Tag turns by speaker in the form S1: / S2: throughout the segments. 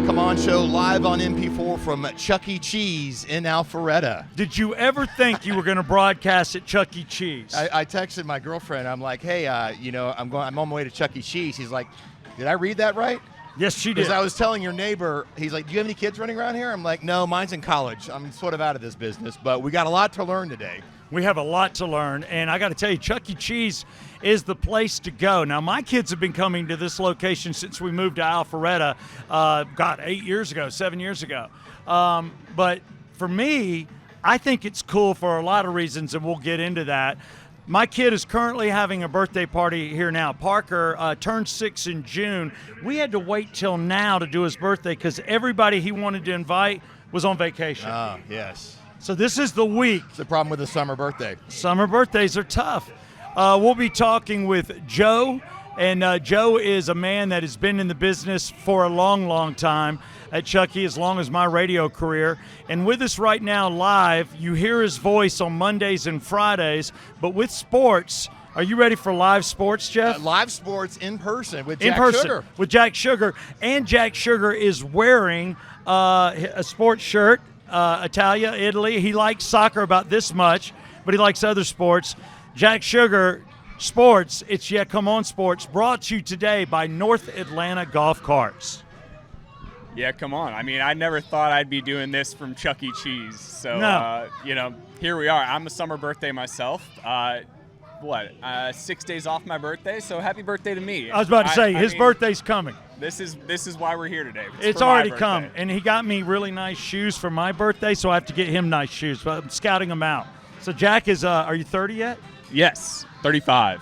S1: Come On show live on MP4 from Chuck E. Cheese in Alpharetta.
S2: Did you ever think you were going to broadcast at Chuck E. Cheese?
S1: I texted my girlfriend. I'm like, hey, I'm on my way to Chuck E. Cheese. He's like, did I read that right?
S2: Yes, she did.
S1: Because I was telling your neighbor, he's like, do you have any kids running around here? I'm like, no, mine's in college. I'm sort of out of this business, but we got a lot to learn today.
S2: We have a lot to learn, and I got to tell you, Chuck E. Cheese is the place to go. Now, my kids have been coming to this location since we moved to Alpharetta, 7 years ago. But for me, I think it's cool for a lot of reasons, and we'll get into that. My kid is currently having a birthday party here now. Parker turned 6 in June. We had to wait till now to do his birthday because everybody he wanted to invite was on vacation.
S1: Oh, yes.
S2: So this is the week.
S1: It's the problem with a summer birthday.
S2: Summer birthdays are tough. We'll be talking with Joe, and Joe is a man that has been in the business for a long, long time at Chuck E., as long as my radio career. And with us right now live, you hear his voice on Mondays and Fridays, but with sports, are you ready for live sports, Jeff?
S1: Live sports in person with Jack Sugar.
S2: With Jack Sugar. And Jack Sugar is wearing a sports shirt. Italia, Italy. He likes soccer about this much, but he likes other sports. Jack Sugar Sports, it's Yeah Come On Sports, brought to you today by North Atlanta Golf Carts.
S3: Yeah, come on. I mean, I never thought I'd be doing this from Chuck E. Cheese. So,
S2: No.
S3: Here we are. I'm a summer birthday myself. 6 days off my birthday, so happy birthday to me.
S2: I was about to say, his birthday's coming.
S3: This is why we're here today.
S2: It's already come, and he got me really nice shoes for my birthday, so I have to get him nice shoes, but I'm scouting them out. So Jack is, are you 30 yet?
S3: Yes, 35.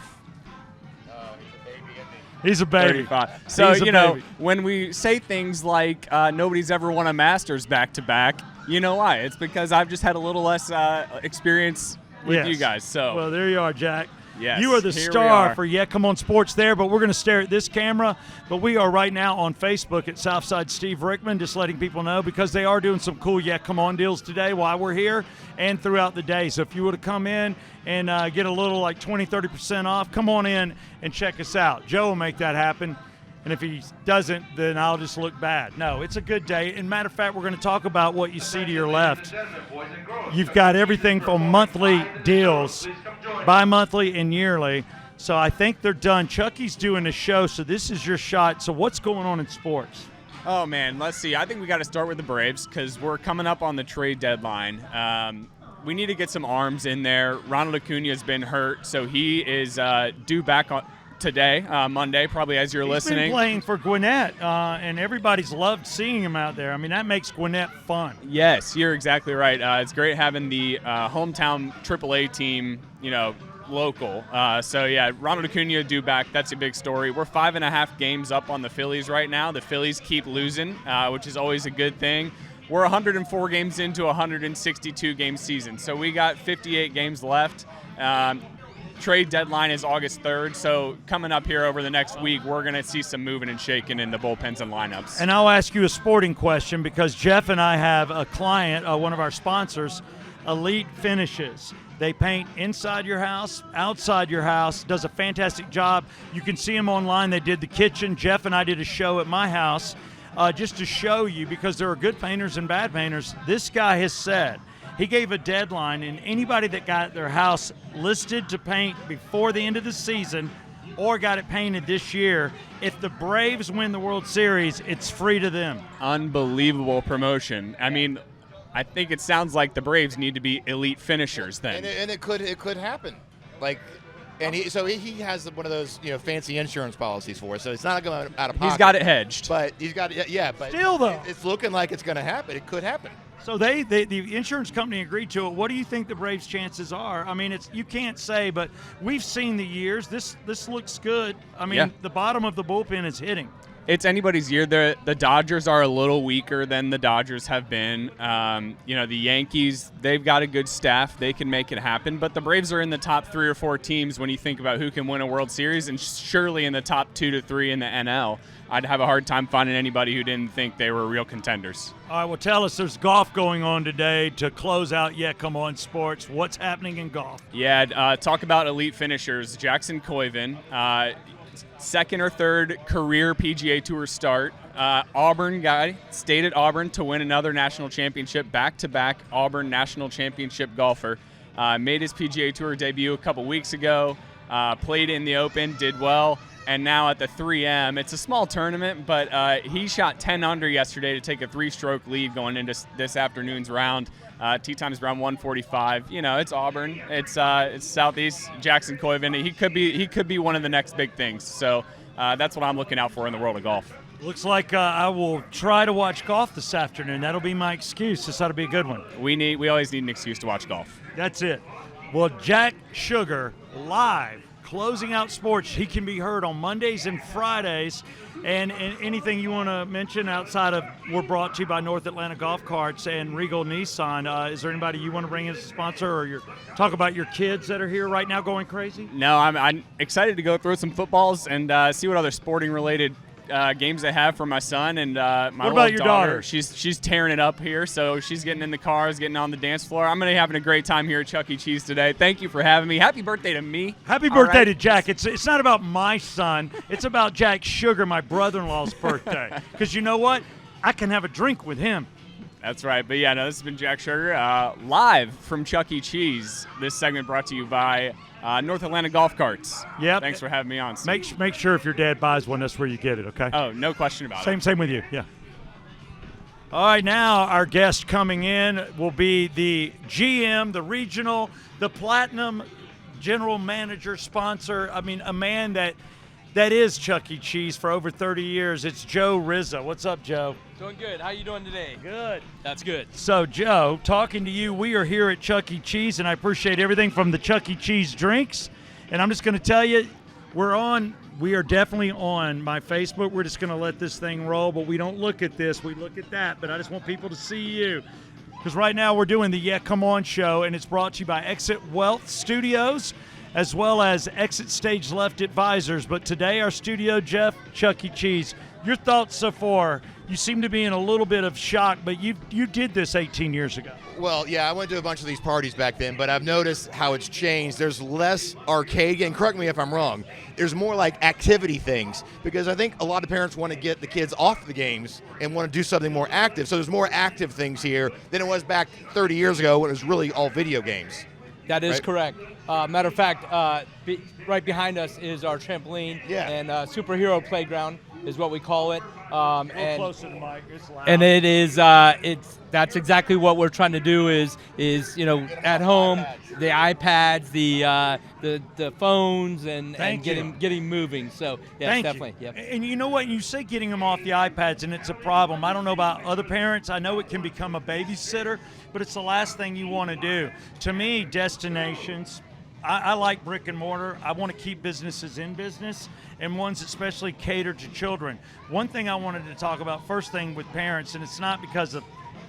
S2: He's a baby.
S3: 35. So,
S2: baby.
S3: when we say things like nobody's ever won a Masters back-to-back, you know why? It's because I've just had a little less experience with you guys. So,
S2: well, there you are, Jack.
S3: Yes,
S2: you are the
S3: here
S2: star
S3: we are.
S2: for Yeah Come On Sports there, but we're going to stare at this camera. But we are right now on Facebook at Southside Steve Rickman, just letting people know because they are doing some cool Yeah Come On deals today while we're here and throughout the day. So if you would have come in and get a little like 20-30% off, come on in and check us out. Joe will make that happen. And if he doesn't, then I'll just look bad. No, it's a good day. And matter of fact, we're going to talk about what you see to your left. You've got everything from monthly deals, bi-monthly and yearly. So I think they're done. Chucky's doing a show, so this is your shot. So what's going on in sports?
S3: Oh, man, let's see. I think we got to start with the Braves because we're coming up on the trade deadline. We need to get some arms in there. Ronald Acuna has been hurt, so he is due back on today, Monday, probably as you're listening.
S2: He's been playing for Gwinnett, and everybody's loved seeing him out there. I mean, that makes Gwinnett fun.
S3: Yes, you're exactly right. It's great having the hometown AAA team, local. Ronald Acuna due back. That's a big story. We're 5.5 games up on the Phillies right now. The Phillies keep losing, which is always a good thing. We're 104 games into a 162-game season, so we got 58 games left. Trade deadline is August 3rd, so coming up here over the next week, we're going to see some moving and shaking in the bullpens and lineups.
S2: And I'll ask you a sporting question because Jeff and I have a client, one of our sponsors, Elite Finishes. They paint inside your house, outside your house, does a fantastic job. You can see them online. They did the kitchen. Jeff and I did a show at my house just to show you because there are good painters and bad painters. This guy has said, he gave a deadline, and anybody that got their house listed to paint before the end of the season or got it painted this year, if the Braves win the World Series, it's free to them.
S3: Unbelievable promotion. I mean, I think it sounds like the Braves need to be elite finishers then.
S1: And it could happen. Like, and he has one of those fancy insurance policies for us, so it's not going out of pocket.
S3: He's got it hedged.
S1: But he's got it, yeah. But
S2: still though,
S1: it's looking like it's going to happen. It could happen.
S2: So the insurance company agreed to it. What do you think the Braves' chances are? I mean, you can't say, but we've seen the years. This looks good. I mean, The bottom of the bullpen is hitting.
S3: It's anybody's year. The Dodgers are a little weaker than the Dodgers have been. The Yankees, they've got a good staff. They can make it happen. But the Braves are in the top 3 or 4 teams when you think about who can win a World Series, and surely in the top 2 to 3 in the NL. I'd have a hard time finding anybody who didn't think they were real contenders.
S2: All right, well, tell us, there's golf going on today to close out Yeah Come On Sports. What's happening in golf?
S3: Yeah, talk about elite finishers. Jackson Koivin, second or third career PGA Tour start. Auburn guy, stayed at Auburn to win another national championship, back-to-back Auburn national championship golfer. Made his PGA Tour debut a couple weeks ago, played in the Open, did well, and now at the 3M. It's a small tournament, but he shot 10 under yesterday to take a 3-stroke lead going into this afternoon's round. Tee time's around 145. You know, it's Auburn. It's Southeast Jackson Coyven. He could be one of the next big things. So that's what I'm looking out for in the world of golf.
S2: Looks like I will try to watch golf this afternoon. That'll be my excuse. This ought to be a good one.
S3: We always need an excuse to watch golf.
S2: That's it. Well, Jack Sugar live, closing out sports. He can be heard on Mondays and Fridays. And anything you want to mention outside of, we're brought to you by North Atlanta Golf Carts and Regal Nissan. Is there anybody you want to bring in as a sponsor, or talk about your kids that are here right now going crazy?
S3: No, I'm excited to go throw some footballs and see what other sporting related games I have for my son and my
S2: What about your daughter?
S3: She's tearing it up here, so she's getting in the cars, getting on the dance floor. I'm going to be having a great time here at Chuck E. Cheese today. Thank you for having me. Happy birthday to me.
S2: Happy birthday to Jack. It's not about my son. It's about Jack Sugar, my brother-in-law's birthday. Because you know what? I can have a drink with him.
S3: That's right. But yeah, no, this has been Jack Sugar live from Chuck E. Cheese. This segment brought to you by North Atlanta Golf Carts.
S2: Yep.
S3: Thanks for having me on, Steve.
S2: Make sure if your dad buys one, that's where you get it, okay?
S3: Oh, no question about it.
S2: Same with you, yeah. All right, now our guest coming in will be the GM, the regional, the platinum general manager, sponsor. I mean, a man that is Chuck E. Cheese for over 30 years. It's Joe Rizza. What's up, Joe?
S4: Doing good. How you doing today?
S2: Good.
S4: That's good.
S2: So, Joe, talking to you, we are here at Chuck E. Cheese, and I appreciate everything from the Chuck E. Cheese drinks. And I'm just going to tell you, we are definitely on my Facebook. We're just going to let this thing roll, but we don't look at this. We look at that. But I just want people to see you. Because right now we're doing the Yeah Come On show, and it's brought to you by Exit Wealth Studios, as well as Exit Stage Left Advisors. But today our studio, Jeff, Chuck E. Cheese. Your thoughts so far? You seem to be in a little bit of shock, but you did this 18 years ago.
S1: Well, yeah, I went to a bunch of these parties back then, but I've noticed how it's changed. There's less arcade, and correct me if I'm wrong, there's more like activity things, because I think a lot of parents want to get the kids off the games and want to do something more active. So there's more active things here than it was back 30 years ago when it was really all video games.
S4: That is
S1: right?
S4: correct. Matter of fact, right behind us is our trampoline and superhero playground is what we call it.
S2: And closer to the mic. It's loud.
S4: And it is that's exactly what we're trying to do is at home the iPads, the phones and getting moving. So yeah, definitely.
S2: You.
S4: Yep.
S2: And you know what? You say getting them off the iPads, and it's a problem. I don't know about other parents. I know it can become a babysitter, but it's the last thing you want to do. To me, destinations. I like brick and mortar. I want to keep businesses in business, and ones especially cater to children. One thing I wanted to talk about, first thing with parents, and it's not because of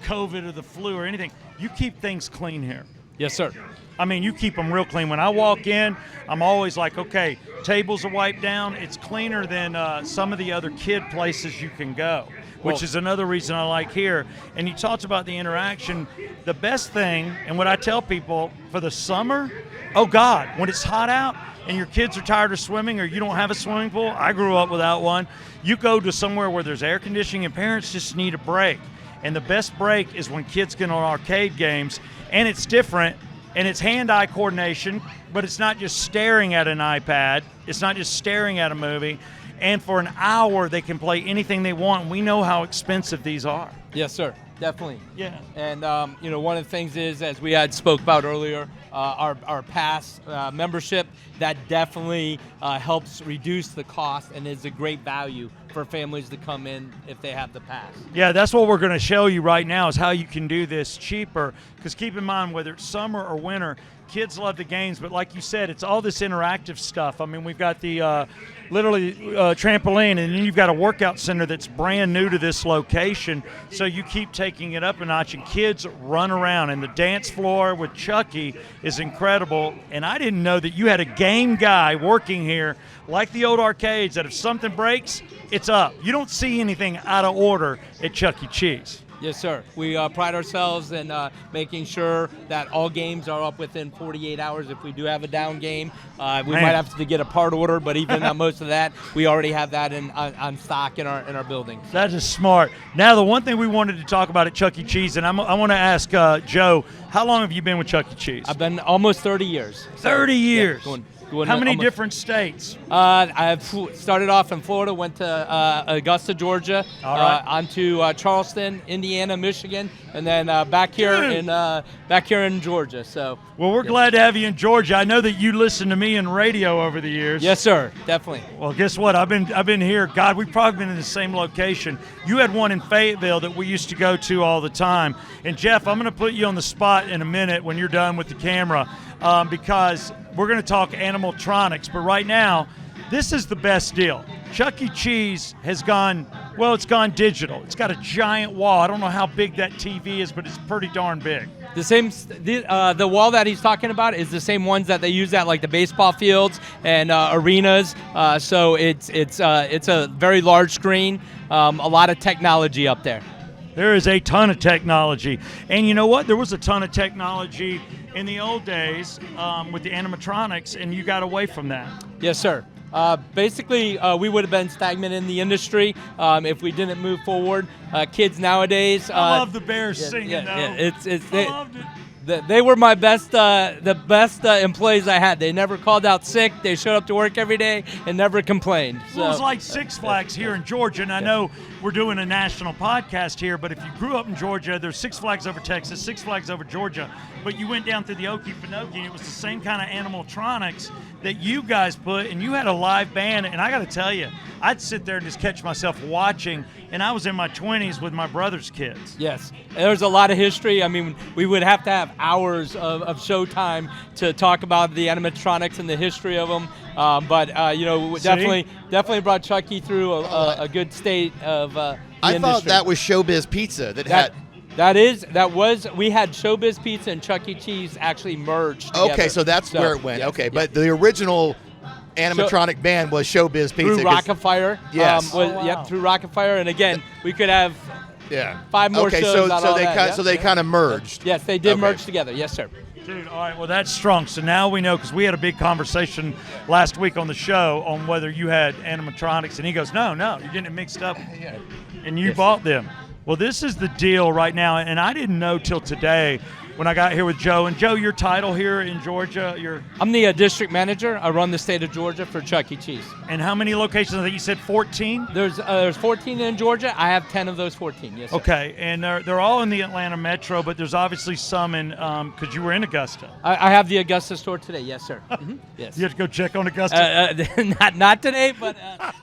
S2: COVID or the flu or anything, you keep things clean here.
S4: Yes, sir.
S2: I mean, you keep them real clean. When I walk in, I'm always like, okay, tables are wiped down. It's cleaner than some of the other kid places you can go, which is another reason I like here. And you talked about the interaction. The best thing, and what I tell people for the summer, oh God, when it's hot out and your kids are tired of swimming or you don't have a swimming pool, I grew up without one, you go to somewhere where there's air conditioning and parents just need a break. And the best break is when kids get on arcade games, and it's different, and it's hand-eye coordination, but it's not just staring at an iPad. It's not just staring at a movie. And for an hour, they can play anything they want. And we know how expensive these are.
S4: Yes, sir. Definitely.
S2: Yeah.
S4: And one of the things is, as we had spoke about earlier, our pass membership, that definitely helps reduce the cost and is a great value for families to come in if they have the pass.
S2: Yeah, that's what we're going to show you right now is how you can do this cheaper. Because keep in mind, whether it's summer or winter, kids love the games, but like you said, it's all this interactive stuff. I mean, we've got the trampoline, and then you've got a workout center that's brand new to this location, so you keep taking it up a notch, and kids run around. And the dance floor with Chucky is incredible, and I didn't know that you had a game guy working here like the old arcades, that if something breaks, it's up. You don't see anything out of order at Chuck E. Cheese.
S4: Yes, sir. We pride ourselves in making sure that all games are up within 48 hours. If we do have a down game, we might have to get a part order, but even on most of that, we already have that on stock in our buildings.
S2: That is smart. Now, the one thing we wanted to talk about at Chuck E. Cheese, and I want to ask Joe, how long have you been with Chuck E. Cheese?
S4: I've been almost 30 years.
S2: 30 years.
S4: Yeah,
S2: how many different states?
S4: I've started off in Florida, went to Augusta, Georgia, onto Charleston, Indiana, Michigan, and then back here in Georgia. So.
S2: Well, we're glad to have you in Georgia. I know that you listened to me in radio over the years.
S4: Yes, sir. Definitely.
S2: Well, guess what? I've been here. God, we've probably been in the same location. You had one in Fayetteville that we used to go to all the time. And Jeff, I'm going to put you on the spot in a minute when you're done with the camera, because we're going to talk animatronics. But right now, this is the best deal. Chuck E. Cheese has gone digital. It's got a giant wall. I don't know how big that TV is, but it's pretty darn big.
S4: The wall that he's talking about is the same ones that they use at like the baseball fields and arenas. So it's a very large screen, a lot of technology up there.
S2: There is a ton of technology. And you know what? There was a ton of technology in the old days with the animatronics, and you got away from that.
S4: Yes, sir. Basically, we would have been stagnant in the industry if we didn't move forward. Kids nowadays.
S2: I love the Bears singing, though.
S4: I
S2: loved it.
S4: They were my best, the best employees I had. They never called out sick. They showed up to work every day and never complained. So.
S2: Well, it was like Six Flags here in Georgia, and I know we're doing a national podcast here, but if you grew up in Georgia, there's Six Flags over Texas, Six Flags over Georgia, but you went down through the Okefenokee, and it was the same kind of animatronics that you guys put, and you had a live band, and I got to tell you, I'd sit there and just catch myself watching, and I was in my 20s with my brother's kids.
S4: Yes, there's a lot of history. I mean, we would have to have hours of showtime to talk about the animatronics and the history of them, but definitely brought Chucky through a good state of the
S1: I thought
S4: industry.
S1: that was Showbiz Pizza we had
S4: Showbiz Pizza and Chuck E. Cheese actually merged together.
S1: Okay, so that's where it went.
S4: Yes,
S1: okay,
S4: yes.
S1: but the original animatronic band was Showbiz Pizza.
S4: Through Rocket Fire.
S1: Yes.
S4: Through Rocket Fire. And again, we could have 5 more shows
S1: so
S4: out of that.
S1: So they kind of merged.
S4: Yes, they did merge together. Yes, sir.
S2: Dude, all right, well, that's strong. So now we know, because we had a big conversation last week on the show on whether you had animatronics, and he goes, no, you're getting it mixed up, and you bought them. Well, this is the deal right now, and I didn't know till today when I got here with Joe. And Joe, your title here in Georgia,
S4: I'm the district manager. I run the state of Georgia for Chuck E. Cheese.
S2: And how many locations? I think you said 14?
S4: There's 14 in Georgia. I have 10 of those 14, yes, sir.
S2: Okay, and they're all in the Atlanta metro, but there's obviously some in, because you were in Augusta.
S4: I have the Augusta store today, yes, sir. Mm-hmm. Yes.
S2: You have to go check on Augusta?
S4: Not today, but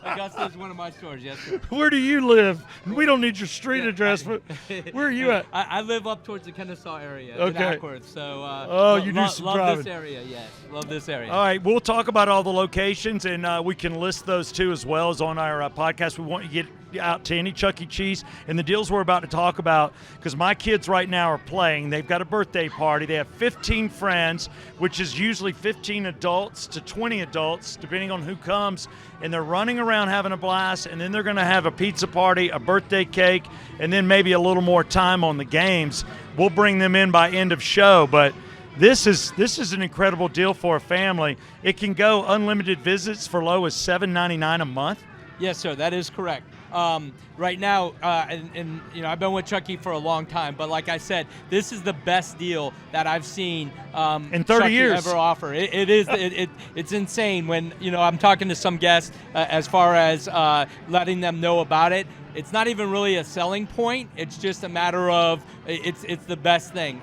S4: Augusta is one of my stores, yes, sir.
S2: Where do you live? We don't need your street address, but where are you at?
S4: I live up towards the Kennesaw area.
S2: Okay.
S4: So,
S2: you do some driving.
S4: Love this area, yes. Love this area.
S2: All right, we'll talk about all the locations, and we can list those too as well as on our podcast. We want you to get out to any Chuck E. Cheese, and the deals we're about to talk about, because my kids right now are playing. They've got a birthday party. They have 15 friends, which is usually 15 adults to 20 adults, depending on who comes, and they're running around having a blast, and then they're going to have a pizza party, a birthday cake, and then maybe a little more time on the games. We'll bring them in by end of show, but this is an incredible deal for a family. It can go unlimited visits for low as $7.99 a month.
S4: Yes, sir, that is correct. Right now, and I've been with Chuck E. for a long time, but like I said, this is the best deal that I've seen
S2: in 30
S4: Chuck E.
S2: years
S4: ever offer. It's insane when I'm talking to some guests as far as letting them know about it. It's not even really a selling point. It's just a matter of it's the best thing.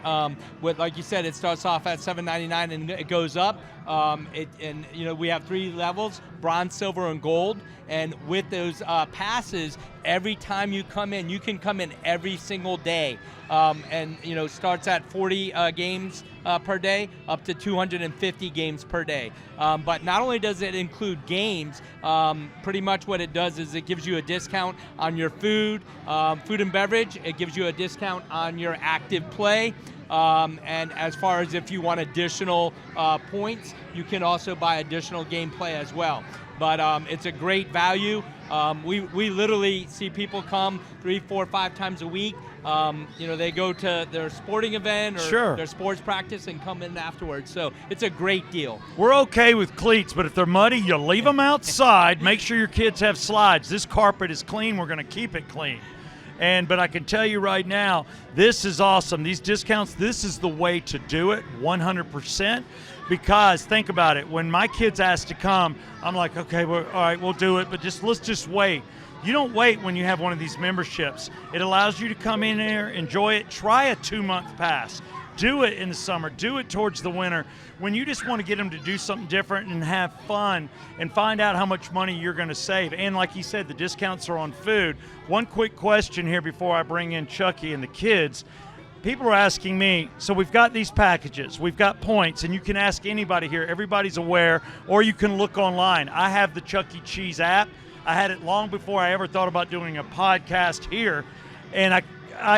S4: Like you said, it starts off at $7.99 and it goes up. We have 3 levels: bronze, silver, and gold. And with those passes, every time you come in, you can come in every single day. Starts at 40 games per day, up to 250 games per day. But not only does it include games, pretty much what it does is it gives you a discount on your food and beverage. It gives you a discount on your active play. And as far as if you want additional points, you can also buy additional gameplay as well. but it's a great value. We literally see people come 3, 4, 5 times a week. They go to their sporting event or their sports practice and come in afterwards. So it's a great deal.
S2: We're okay with cleats, but if they're muddy, you leave them outside. Make sure your kids have slides. This carpet is clean. We're going to keep it clean. But I can tell you right now, this is awesome. These discounts, this is the way to do it, 100%. Because think about it, when my kids ask to come, I'm like, okay, all right, we'll do it, but let's just wait. You don't wait when you have one of these memberships. It allows you to come in there, enjoy it, try a 2-month pass. Do it in the summer, do it towards the winter. When you just want to get them to do something different and have fun and find out how much money you're going to save. And like he said, the discounts are on food. One quick question here before I bring in Chucky and the kids. People are asking me, so we've got these packages, we've got points, and you can ask anybody here. Everybody's aware, or you can look online. I have the Chuck E. Cheese app. I had it long before I ever thought about doing a podcast here, and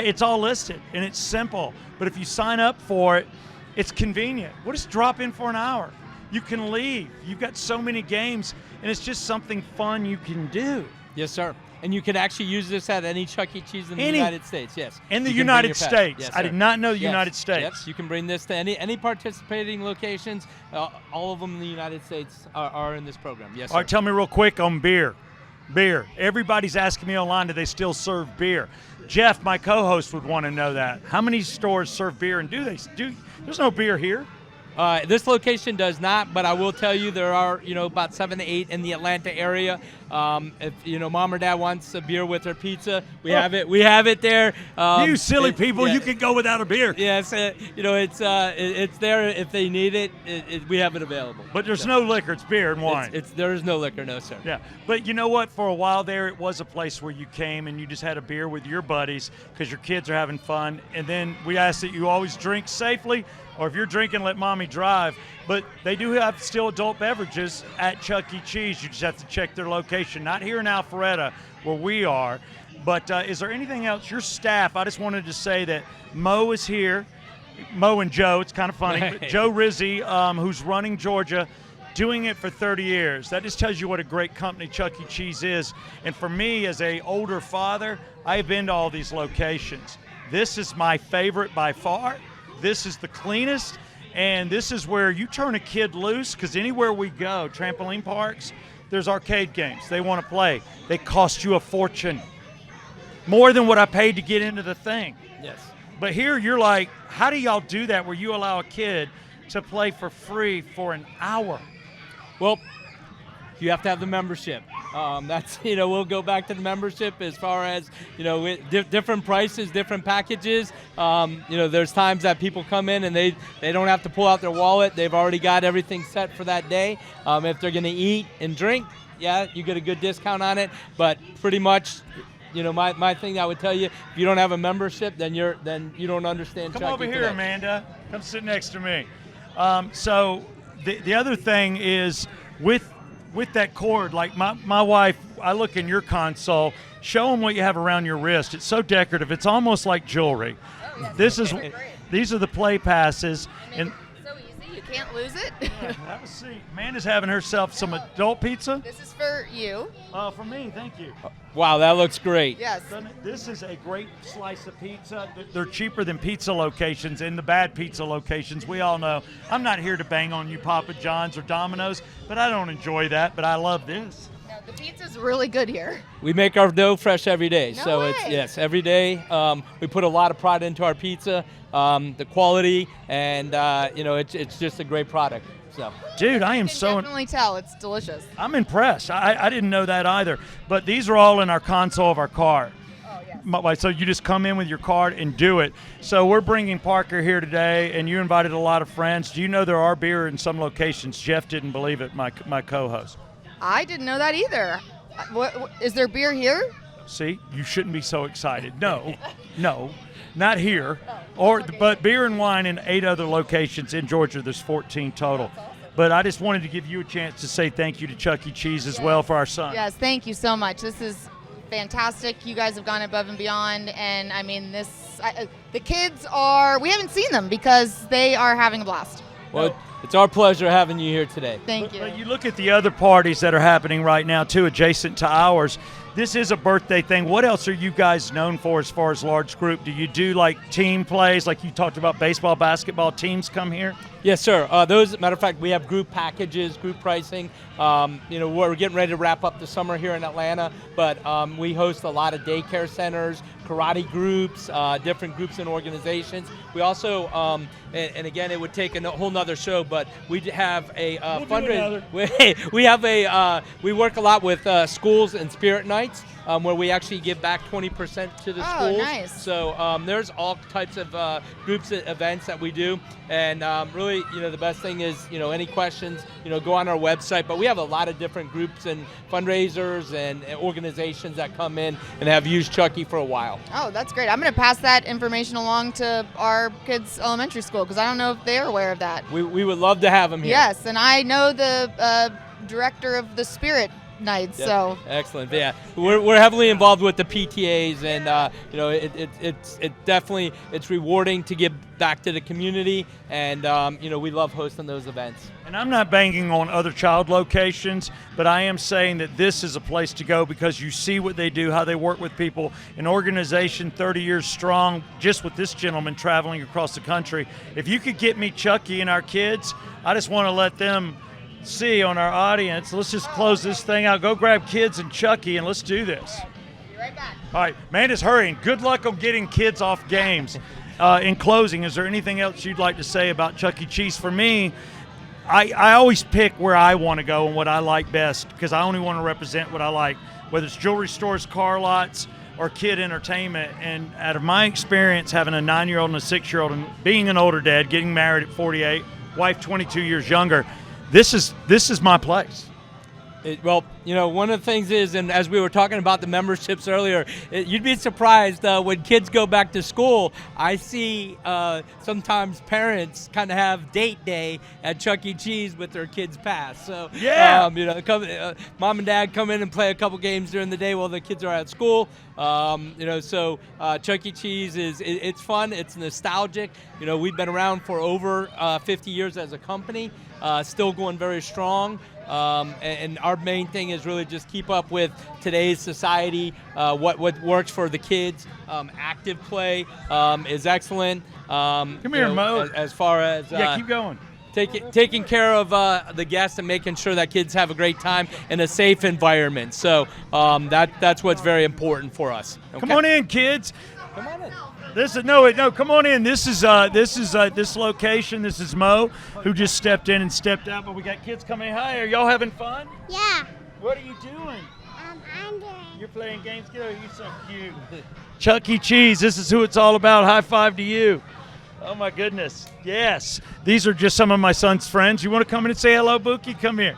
S2: it's all listed, and it's simple. But if you sign up for it, it's convenient. We'll just drop in for an hour. You can leave. You've got so many games, and it's just something fun you can do.
S4: Yes, sir. And you can actually use this at any Chuck E. Cheese in the United States, yes.
S2: In the United States.
S4: Yes,
S2: I did not know the United States.
S4: Yes, you can bring this to any participating locations. All of them in the United States are in this program, yes, sir.
S2: All right, tell me real quick on beer. Beer. Everybody's asking me online, do they still serve beer? Jeff, my co-host, would want to know that. How many stores serve beer, and there's no beer here?
S4: This location does not, but I will tell you there are, about 7 to 8 in the Atlanta area. If mom or dad wants a beer with their pizza, we have it. We have it there.
S2: You silly people, you can go without a beer.
S4: Yes, it's there if they need it. We have it available.
S2: But there's no liquor; it's beer and wine.
S4: There is no liquor, no sir.
S2: Yeah, but you know what? For a while there, it was a place where you came and you just had a beer with your buddies because your kids are having fun. And then we ask that you always drink safely. Or if you're drinking, let mommy drive. But they do have still adult beverages at Chuck E. Cheese. You just have to check their location. Not here in Alpharetta where we are. But is there anything else? Your staff, I just wanted to say that Mo is here. Mo and Joe, it's kind of funny.
S4: Right.
S2: But Joe Rizza, who's running Georgia, doing it for 30 years. That just tells you what a great company Chuck E. Cheese is. And for me, as an older father, I've been to all these locations. This is my favorite by far. This is the cleanest, and this is where you turn a kid loose, because anywhere we go, trampoline parks, there's arcade games. They want to play. They cost you a fortune. More than what I paid to get into the thing.
S4: Yes.
S2: But here you're like, how do y'all do that where you allow a kid to play for free for an hour?
S4: Well, you have to have the membership. That's we'll go back to the membership as far as different prices, different packages. There's times that people come in and they don't have to pull out their wallet. They've already got everything set for that day. If they're going to eat and drink, you get a good discount on it. But pretty much, my thing I would tell you, if you don't have a membership, then you don't understand.
S2: Come
S4: Chuck
S2: over
S4: E.
S2: here,
S4: today.
S2: Amanda. Come sit next to me. So the other thing is with that cord, like my wife, I look in your console, show them what you have around your wrist. It's so decorative. It's almost like jewelry.
S5: Oh, yes.
S2: These are the play passes.
S5: And it's so easy, you can't lose it.
S2: Have a seat. Amanda's having herself some adult pizza.
S5: This is for you.
S2: For me, thank you.
S4: Wow, that looks great.
S5: Yes.
S2: This is a great slice of pizza. They're cheaper than pizza locations and the bad pizza locations. We all know. I'm not here to bang on you Papa John's or Domino's, but I don't enjoy that. But I love this.
S5: No, the pizza's really good here.
S4: We make our dough fresh every day.
S5: No
S4: So
S5: way.
S4: it's every day. We put a lot of pride into our pizza, the quality, and it's just a great product. So,
S2: dude, I am
S5: You can
S2: so
S5: definitely tell it's delicious.
S2: I'm impressed. I didn't know that either. But these are all in our console of our car.
S5: Oh, yes.
S2: So you just come in with your card and do it. So we're bringing Parker here today, and you invited a lot of friends. Do you know there are beer in some locations? Jeff didn't believe it, my co-host.
S5: I didn't know that either. What, is there beer here?
S2: See, you shouldn't be so excited. No, not here. But beer and wine in 8 other locations in Georgia. There's 14 total. But I just wanted to give you a chance to say thank you to Chuck E. Cheese as well for our son.
S5: Yes, thank you so much. This is fantastic. You guys have gone above and beyond, and I mean, the kids we haven't seen them because they are having a blast.
S4: well, It's our pleasure having you here today.
S5: Thank you.
S2: But you look at the other parties that are happening right now, too, adjacent to ours. This is a birthday thing. What else are you guys known for as far as large group? Do you do like team plays, like you talked about baseball, basketball teams come here?
S4: Yes, sir. Matter of fact, we have group packages, group pricing. We're getting ready to wrap up the summer here in Atlanta, but we host a lot of daycare centers, karate groups, different groups and organizations. We also, and again, it would take a whole nother show, but we have a fundraiser. We work a lot with schools and spirit nights. Where we actually give back 20% to the schools.
S5: Nice.
S4: So there's all types of groups and events that we do, and really, the best thing is, any questions, go on our website. But we have a lot of different groups and fundraisers and organizations that come in and have used Chucky for a while.
S5: Oh, that's great. I'm going to pass that information along to our kids' elementary school because I don't know if they're aware of that.
S4: We would love to have them here.
S5: Yes, and I know the director of the Spirit Nights.
S4: Yep.
S5: So
S4: excellent. Yeah, we're heavily involved with the PTAs, and it definitely it's rewarding to give back to the community, and we love hosting those events.
S2: And I'm not banging on other child locations, but I am saying that this is a place to go because you see what they do, how they work with people. An organization 30 years strong, just with this gentleman traveling across the country. If you could get me Chucky and our kids, I just want to let them see on our audience. Let's just close this thing out. Go grab kids and Chucky, and let's do this.
S5: be right back.
S2: All right, Amanda's hurrying. Good luck on getting kids off games. In closing, is there anything else you'd like to say about Chuck E. Cheese? For me, I always pick where I want to go and what I like best because I only want to represent what I like, whether it's jewelry stores, car lots, or kid entertainment. And out of my experience, having a 9-year-old and a 6-year-old and being an older dad, getting married at 48, wife 22 years younger, this is my place.
S4: One of the things is, and as we were talking about the memberships earlier, you'd be surprised when kids go back to school. I see sometimes parents kind of have date day at Chuck E. Cheese with their kids' pass. So,
S2: yeah.
S4: Mom and dad come in and play a couple games during the day while the kids are at school. So Chuck E. Cheese it's fun. It's nostalgic. We've been around for over 50 years as a company, still going very strong. And our main thing is really just keep up with today's society, what works for the kids. Active play is excellent.
S2: Come here, Mo.
S4: As far as
S2: keep going.
S4: Taking care of the guests and making sure that kids have a great time in a safe environment. So that's what's very important for us. Okay?
S2: Come on in, kids.
S4: Come on in.
S2: Come on in. This is this location. This is Mo, who just stepped in and stepped out. But we got kids coming. Hi, are y'all having fun?
S6: Yeah.
S2: What are you doing?
S6: I'm doing.
S2: You're playing games. You're so cute. Chuck E. Cheese. This is who it's all about. High five to you. Oh my goodness. Yes. These are just some of my son's friends. You want to come in and say hello, Bookie? Come here.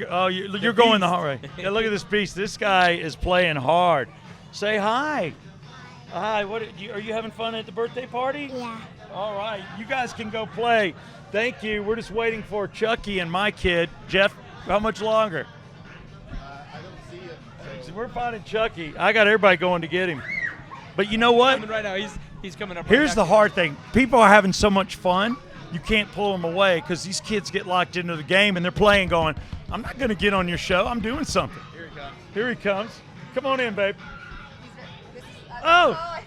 S2: Oh, you're going the hard way. Yeah, look at this beast. This guy is playing hard. Say hi. Hi, are you having fun at the birthday party?
S6: Yeah.
S2: All right, you guys can go play. Thank you. We're just waiting for Chucky and my kid. Jeff, how much longer?
S1: I don't see it.
S2: So we're finding Chucky. I got everybody going to get him. But you know what?
S4: Coming right now. He's coming up.
S2: Here's the hard thing. People are having so much fun, you can't pull them away because these kids get locked into the game and they're playing going, I'm not going to get on your show. I'm doing something.
S1: Here he comes.
S2: Here he comes. Come on in, babe. Oh,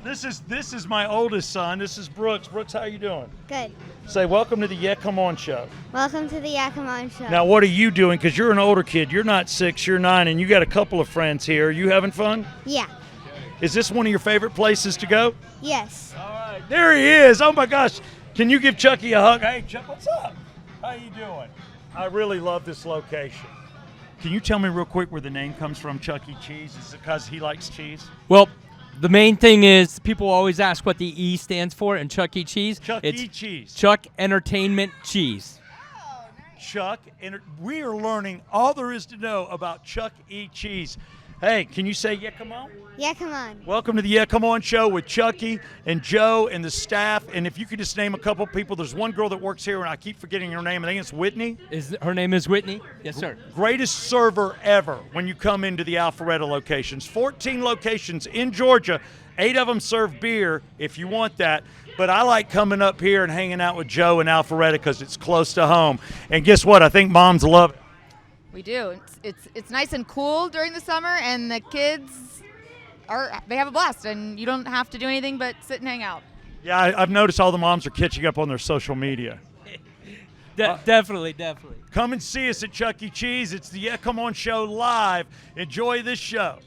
S2: this is my oldest son. This is Brooks. Brooks, how are you doing?
S6: Good.
S2: Say welcome to the Yeah Come On show.
S6: Welcome to the Yakima Show.
S2: Now, what are you doing? Because you're an older kid. You're not 6, you're 9, and you got a couple of friends here. Are you having fun?
S6: Yeah.
S2: Is this one of your favorite places to go?
S6: Yes.
S2: All right. There he is. Oh, my gosh. Can you give Chucky a hug? Hey, Chuck, what's up? How you doing? I really love this location. Can you tell me real quick where the name comes from, Chuck E. Cheese? Is it because he likes cheese?
S4: Well, the main thing is people always ask what the E stands for in Chuck E. Cheese.
S2: It's Cheese.
S4: Chuck Entertainment Cheese.
S2: Chuck, and we are learning all there is to know about Chuck E. Cheese. Hey, can you say yeah, come on?
S6: Yeah, come on.
S2: Welcome to the Yeah Come On Show with Chucky and Joe and the staff. And if you could just name a couple people, there's one girl that works here, and I keep forgetting her name. I think it's Whitney.
S4: Her name is Whitney? Yes, sir.
S2: Greatest server ever when you come into the Alpharetta locations. 14 locations in Georgia. 8 of them serve beer if you want that. But I like coming up here and hanging out with Joe and Alpharetta because it's close to home. And guess what? I think moms love it.
S5: We do. It's nice and cool during the summer, and the kids they have a blast, and you don't have to do anything but sit and hang out.
S2: Yeah, I've noticed all the moms are catching up on their social media.
S4: Definitely.
S2: Come and see us at Chuck E. Cheese. It's the Yeah Come On Show live. Enjoy this show.